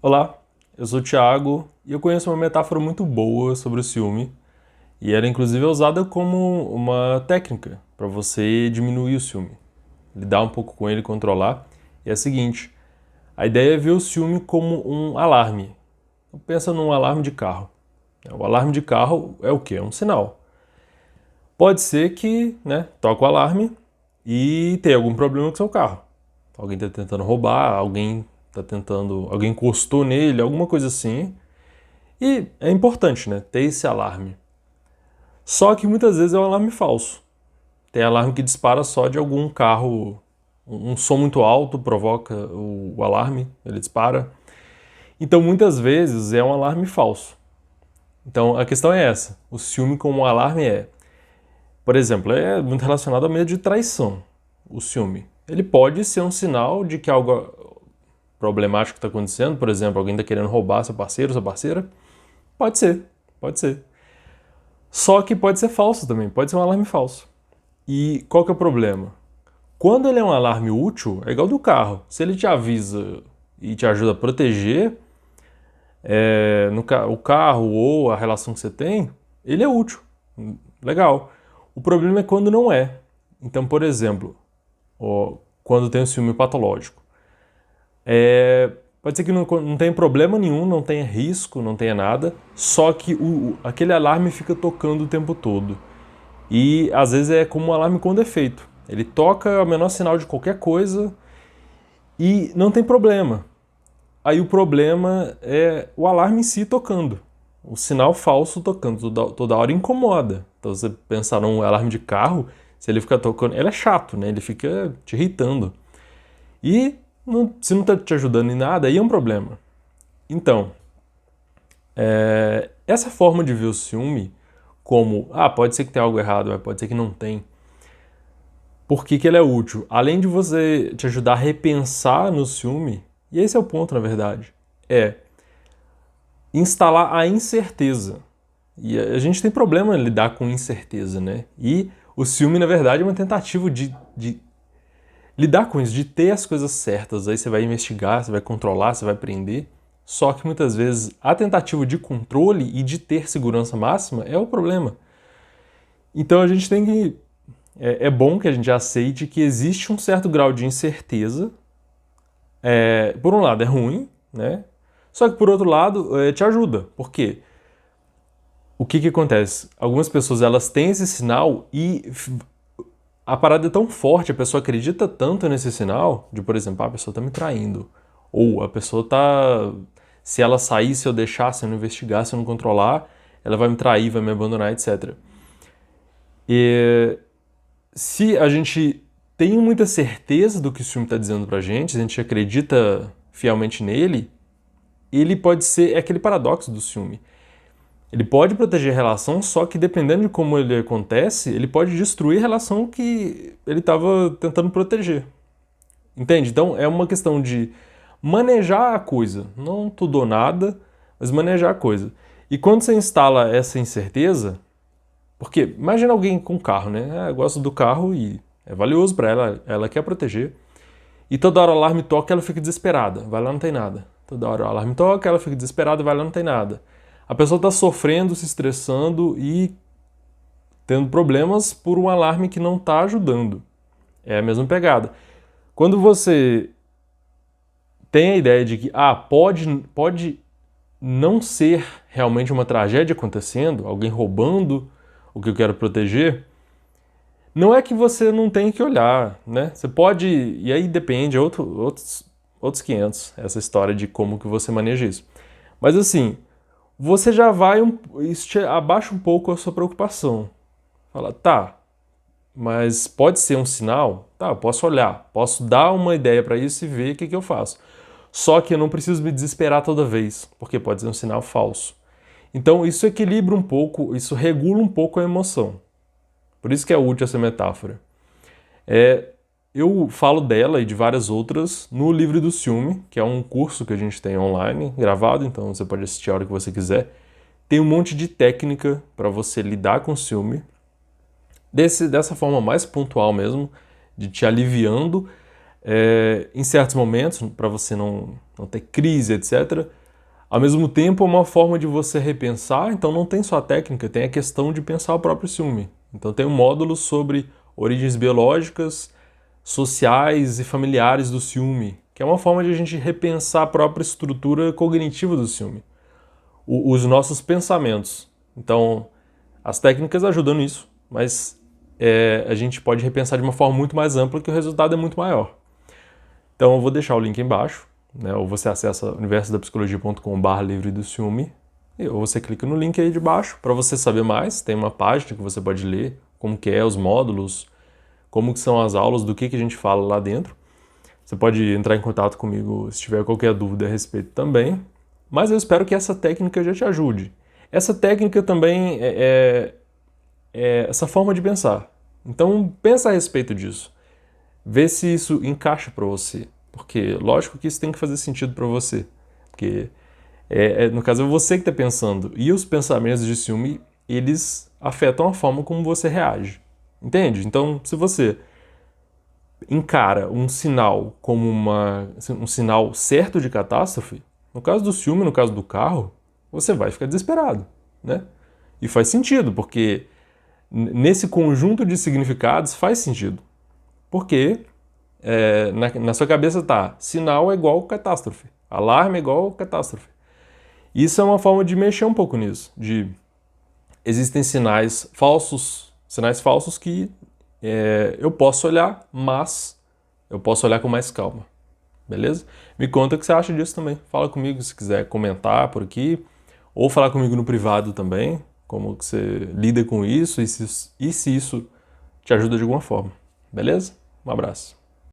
Olá, eu sou o Thiago e eu conheço uma metáfora muito boa sobre o ciúme e ela inclusive é usada como uma técnica para você diminuir o ciúme, lidar um pouco com ele, controlar. E é a seguinte, a ideia é ver o ciúme como um alarme. Então, pensa num alarme de carro. O alarme de carro é o quê? É um sinal. Pode ser que, toque o alarme e tenha algum problema com o seu carro. Alguém está tentando roubar, alguém encostou nele, alguma coisa assim. E é importante, ter esse alarme. Só que muitas vezes é um alarme falso. Tem alarme que dispara só de algum carro, um som muito alto provoca o alarme, ele dispara. Então muitas vezes é um alarme falso. Então a questão é essa: o ciúme como um alarme por exemplo, é muito relacionado ao medo de traição. O ciúme. Ele pode ser um sinal de que algo problemático está acontecendo, por exemplo, alguém está querendo roubar seu parceiro, sua parceira. Pode ser, pode ser. Só que pode ser falso também, pode ser um alarme falso. E qual que é o problema? Quando ele é um alarme útil, é igual do carro. Se ele te avisa e te ajuda a proteger o carro ou a relação que você tem, ele é útil. Legal. O problema é quando não é. Então, por exemplo, quando tem o ciúme patológico. Pode ser que não tenha problema nenhum, não tenha risco, não tenha nada, só que aquele alarme fica tocando o tempo todo. E às vezes é como um alarme com defeito. Ele toca o menor sinal de qualquer coisa e não tem problema. Aí o problema é o alarme em si tocando. O sinal falso tocando toda hora incomoda. Então você pensar num alarme de carro, se ele fica tocando, ele é chato, né? Ele fica te irritando. E se não está te ajudando em nada, aí é um problema. Então, essa forma de ver o ciúme como, pode ser que tenha algo errado, mas pode ser que não tem. Por que que ele é útil? Além de você te ajudar a repensar no ciúme, e esse é o ponto, na verdade, é instalar a incerteza. E a gente tem problema em lidar com incerteza, né? E o ciúme, na verdade, é uma tentativa de lidar com isso, de ter as coisas certas. Aí você vai investigar, você vai controlar, você vai prender. Só que muitas vezes a tentativa de controle e de ter segurança máxima é o problema. Então a gente tem que. É bom que a gente aceite que existe um certo grau de incerteza. Por um lado é ruim, né? Só que por outro lado te ajuda. Por quê? O que que acontece? Algumas pessoas elas têm esse sinal e a parada é tão forte, a pessoa acredita tanto nesse sinal, de por exemplo, a pessoa tá me traindo. Ou a pessoa tá. Se ela sair, se eu deixar, se eu não investigar, se eu não controlar, ela vai me trair, vai me abandonar, etc. E se a gente tem muita certeza do que o filme está dizendo pra gente, se a gente acredita fielmente nele, ele pode ser aquele paradoxo do ciúme. Ele pode proteger a relação, só que dependendo de como ele acontece, ele pode destruir a relação que ele estava tentando proteger. Entende? Então é uma questão de manejar a coisa, não tudo ou nada, mas manejar a coisa. E quando você instala essa incerteza, porque imagina alguém com carro, né? Gosta do carro e é valioso para ela, ela quer proteger. E toda hora o alarme toca, ela fica desesperada, vai lá, não tem nada. Toda hora o alarme toca, ela fica desesperada, vai lá, não tem nada. A pessoa está sofrendo, se estressando e tendo problemas por um alarme que não está ajudando. É a mesma pegada. Quando você tem a ideia de que pode não ser realmente uma tragédia acontecendo, alguém roubando o que eu quero proteger, não é que você não tem que olhar, né? Você pode, e aí depende, outros 500, essa história de como que você maneja isso. Mas assim, você já vai, isso abaixa um pouco a sua preocupação. Fala, tá, mas pode ser um sinal? Tá, eu posso olhar, posso dar uma ideia para isso e ver o que eu faço. Só que eu não preciso me desesperar toda vez, porque pode ser um sinal falso. Então isso equilibra um pouco, isso regula um pouco a emoção. Por isso que é útil essa metáfora. Eu falo dela e de várias outras no Livre do Ciúme, que é um curso que a gente tem online, gravado, então você pode assistir a hora que você quiser. Tem um monte de técnica para você lidar com o ciúme, dessa forma mais pontual mesmo, de te aliviando. em certos momentos, para você não ter crise, etc. Ao mesmo tempo, é uma forma de você repensar, então não tem só a técnica, tem a questão de pensar o próprio ciúme. Então tem um módulo sobre origens biológicas, sociais e familiares do ciúme, que é uma forma de a gente repensar a própria estrutura cognitiva do ciúme, os nossos pensamentos. Então, as técnicas ajudam nisso, mas a gente pode repensar de uma forma muito mais ampla que o resultado é muito maior. Então eu vou deixar o link aí embaixo, né? Ou você acessa universodapsicologia.com/livre do ciúme, ou você clica no link aí de baixo para você saber mais. Tem uma página que você pode ler como que é os módulos, como que são as aulas, do que a gente fala lá dentro. Você pode entrar em contato comigo se tiver qualquer dúvida a respeito também. Mas eu espero que essa técnica já te ajude. Essa técnica também é essa forma de pensar. Então pensa a respeito disso. Vê se isso encaixa para você. Porque lógico que isso tem que fazer sentido para você. Porque no caso é você que está pensando. E os pensamentos de ciúme, eles afetam a forma como você reage. Entende? Então, se você encara um sinal como um sinal certo de catástrofe, no caso do ciúme, no caso do carro, você vai ficar desesperado, né? E faz sentido, porque nesse conjunto de significados faz sentido. Porque na sua cabeça tá, sinal é igual catástrofe, alarme é igual catástrofe. Isso é uma forma de mexer um pouco nisso, existem sinais falsos que eu posso olhar, mas eu posso olhar com mais calma, beleza? Me conta o que você acha disso também. Fala comigo se quiser comentar por aqui, ou falar comigo no privado também, como que você lida com isso e se isso te ajuda de alguma forma, beleza? Um abraço.